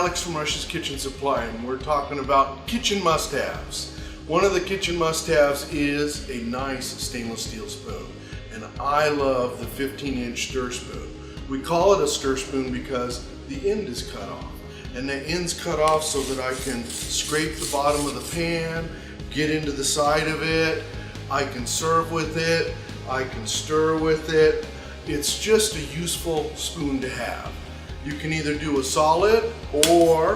Alex from Rush's Kitchen Supply, and we're talking about kitchen must-haves. One of the kitchen must-haves is a nice stainless steel spoon, and I love the 15-inch stir spoon. We call it a stir spoon because the end is cut off, and the end's cut off so that I can scrape the bottom of the pan, get into the side of it, I can serve with it, I can stir with it. It's just a useful spoon to have. You can either do a solid or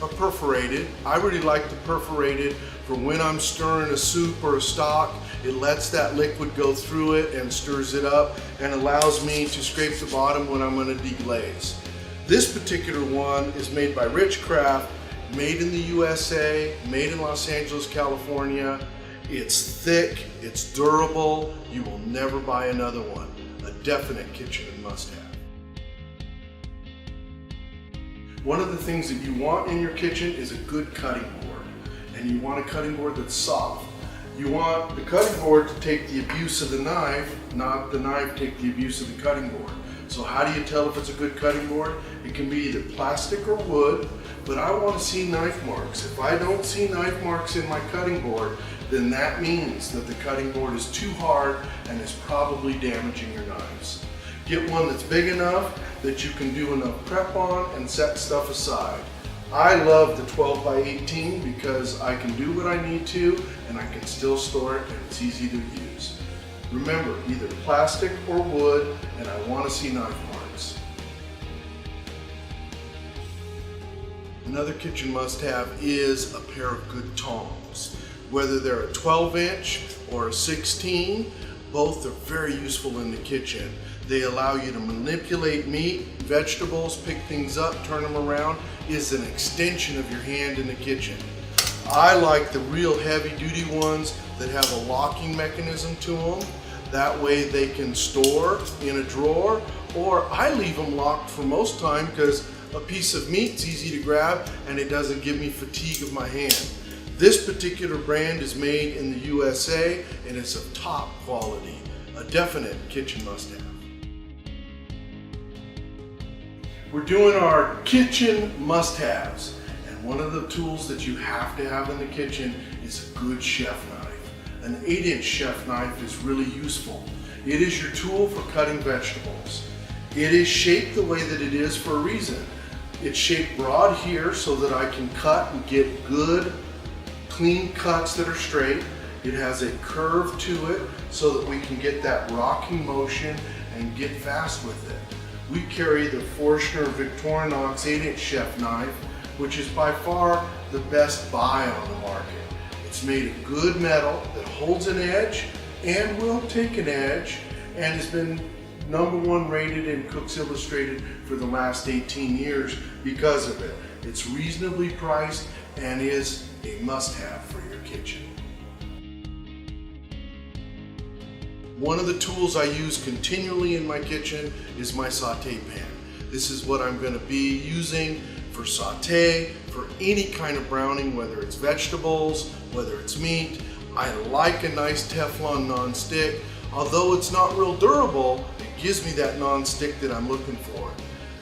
a perforated. I really like the perforated for when I'm stirring a soup or a stock. It lets that liquid go through it and stirs it up and allows me to scrape the bottom when I'm going to deglaze. This particular one is made by Rich Craft, made in the USA, made in Los Angeles, California. It's thick, it's durable, you will never buy another one. A definite kitchen must-have. One of the things that you want in your kitchen is a good cutting board. And you want a cutting board that's soft. You want the cutting board to take the abuse of the knife, not the knife take the abuse of the cutting board. So how do you tell if it's a good cutting board? It can be either plastic or wood, but I want to see knife marks. If I don't see knife marks in my cutting board, then that means that the cutting board is too hard and is probably damaging your knives. Get one that's big enough that you can do enough prep on and set stuff aside. I love the 12 by 18 because I can do what I need to and I can still store it and it's easy to use. Remember, either plastic or wood, and I want to see knife marks. Another kitchen must-have is a pair of good tongs. Whether they're a 12-inch or a 16, both are very useful in the kitchen. They allow you to manipulate meat, vegetables, pick things up, turn them around. Is an extension of your hand in the kitchen. I like the real heavy-duty ones that have a locking mechanism to them. That way they can store in a drawer, or I leave them locked for most time because a piece of meat's easy to grab and it doesn't give me fatigue of my hand. This particular brand is made in the USA and it's of top quality. A definite kitchen must-have. We're doing our kitchen must-haves, and one of the tools that you have to have in the kitchen is a good chef knife. An 8-inch chef knife is really useful. It is your tool for cutting vegetables. It is shaped the way that it is for a reason. It's shaped broad here so that I can cut and get good, clean cuts that are straight. It has a curve to it so that we can get that rocking motion and get fast with it. We carry the Forstner Victorinox 8-inch chef knife, which is by far the best buy on the market. It's made of good metal that holds an edge and will take an edge, and has been #1 rated in Cooks Illustrated for the last 18 years because of it. It's reasonably priced and is a must-have for your kitchen. One of the tools I use continually in my kitchen is my Saute Pan. This is what I'm going to be using for saute, for any kind of browning, whether it's vegetables, whether it's meat. I like a nice Teflon non-stick. Although it's not real durable, it gives me that non-stick that I'm looking for.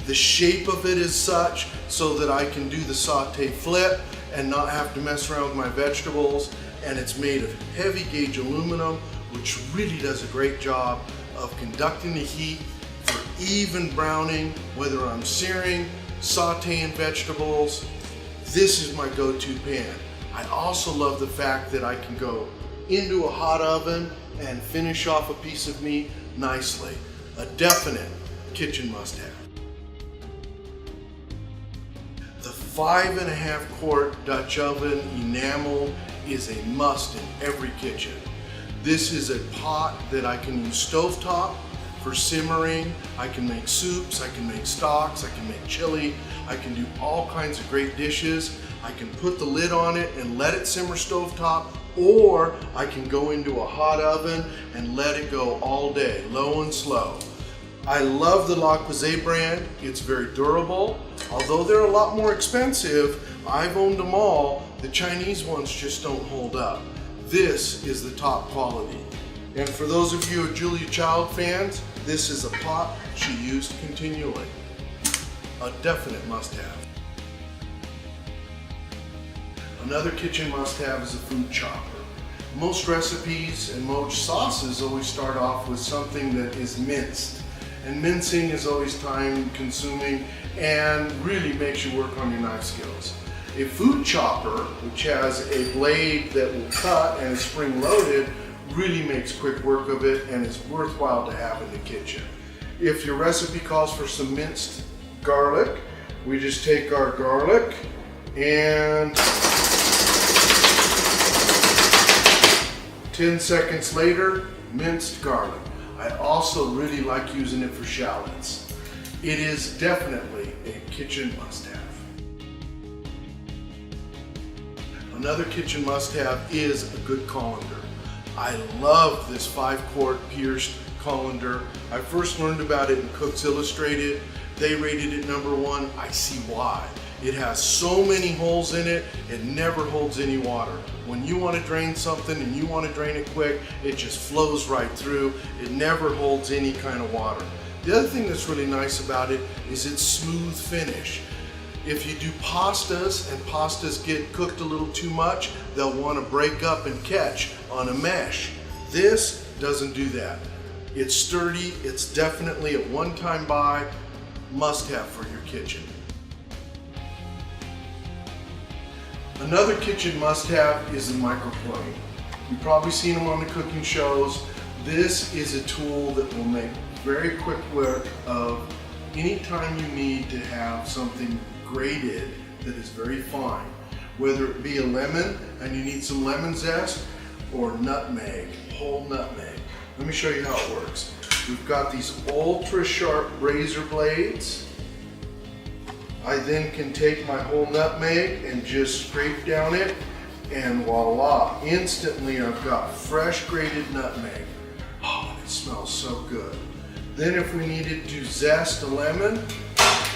The shape of it is such so that I can do the saute flip and not have to mess around with my vegetables, and it's made of heavy gauge aluminum, which really does a great job of conducting the heat for even browning, whether I'm searing, sauteing vegetables. This is my go-to pan. I also love the fact that I can go into a hot oven and finish off a piece of meat nicely. A definite kitchen must-have. The 5.5 quart Dutch oven enameled is a must in every kitchen. This is a pot that I can use stovetop for simmering. I can make soups, I can make stocks, I can make chili, I can do all kinds of great dishes. I can put the lid on it and let it simmer stovetop, or I can go into a hot oven and let it go all day, low and slow. I love the Le Creuset brand. It's very durable. Although they're a lot more expensive, I've owned them all. The Chinese ones just don't hold up. This is the top quality. And for those of you who are Julia Child fans, this is a pot she used continually. A definite must-have. Another kitchen must-have is a food chopper. Most recipes and most sauces always start off with something that is minced. And mincing is always time consuming and really makes you work on your knife skills. A food chopper, which has a blade that will cut and is spring loaded, really makes quick work of it and is worthwhile to have in the kitchen. If your recipe calls for some minced garlic, we just take our garlic and 10 seconds later, minced garlic. I also really like using it for shallots. It is definitely a kitchen must-have. Another kitchen must-have is a good colander. I love this 5-quart pierced colander. I first learned about it in Cooks Illustrated. They rated it #1. I see why. It has so many holes in it, it never holds any water. When you want to drain something and you want to drain it quick, it just flows right through. It never holds any kind of water. The other thing that's really nice about it is its smooth finish. If you do pastas and pastas get cooked a little too much, they'll want to break up and catch on a mesh. This doesn't do that. It's sturdy, it's definitely a one-time buy, must-have for your kitchen. Another kitchen must-have is a microplane. You've probably seen them on the cooking shows. This is a tool that will make very quick work of any time you need to have something grated that is very fine. Whether it be a lemon and you need some lemon zest, or nutmeg, whole nutmeg. Let me show you how it works. We've got these ultra sharp razor blades. I then can take my whole nutmeg and just scrape down it, and voila, instantly I've got fresh grated nutmeg. Oh, it smells so good. Then if we needed to zest a lemon,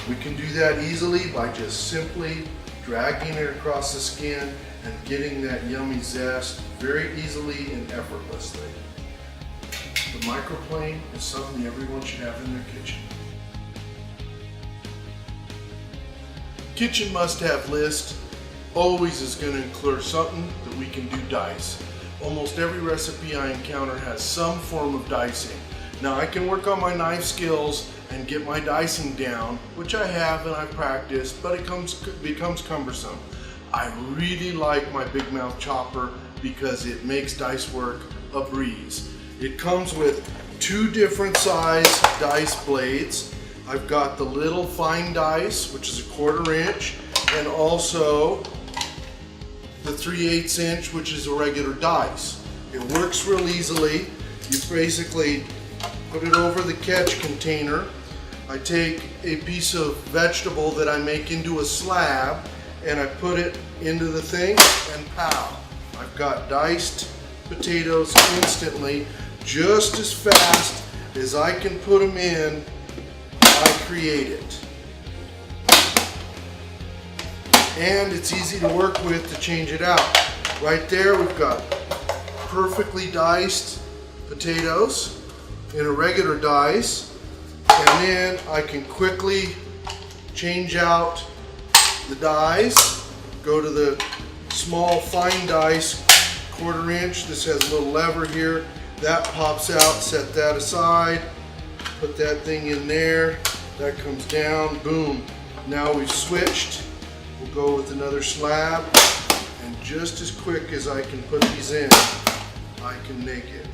we can do that easily by just simply dragging it across the skin and getting that yummy zest very easily and effortlessly. The microplane is something everyone should have in their kitchen. Kitchen must-have list always is going to include something that we can do dice. Almost every recipe I encounter has some form of dicing. Now I can work on my knife skills and get my dicing down, which I have and I've practiced, but it becomes cumbersome. I really like my big mouth chopper because it makes dice work a breeze. It comes with 2 different size dice blades. I've got the little fine dice, which is a 1/4 inch, and also the 3/8 inch, which is a regular dice. It works real easily. You basically put it over the catch container. I take a piece of vegetable that I make into a slab and I put it into the thing and pow. I've got diced potatoes instantly, just as fast as I can put them in. I create it. And it's easy to work with to change it out. Right there we've got perfectly diced potatoes in a regular dice, and then I can quickly change out the dice, go to the small fine dice, 1/4 inch. This has a little lever here, that pops out, set that aside. Put that thing in there, that comes down, boom. Now we've switched. We'll go with another slab, and just as quick as I can put these in, I can make it.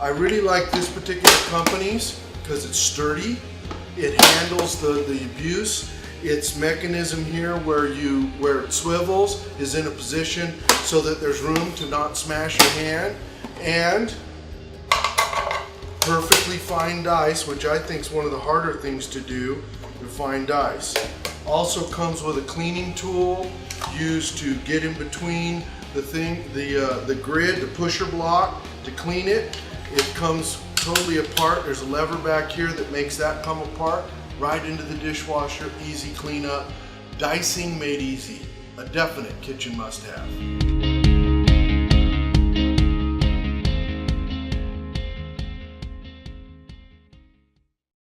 I really like this particular company's because it's sturdy. It handles the abuse. Its mechanism here where it swivels is in a position so that there's room to not smash your hand, and perfectly fine dice, which I think is one of the harder things to do, to fine dice. Also comes with a cleaning tool used to get in between the grid, the pusher block, to clean it. It comes totally apart. There's a lever back here that makes that come apart, right into the dishwasher, easy cleanup. Dicing made easy, a definite kitchen must-have.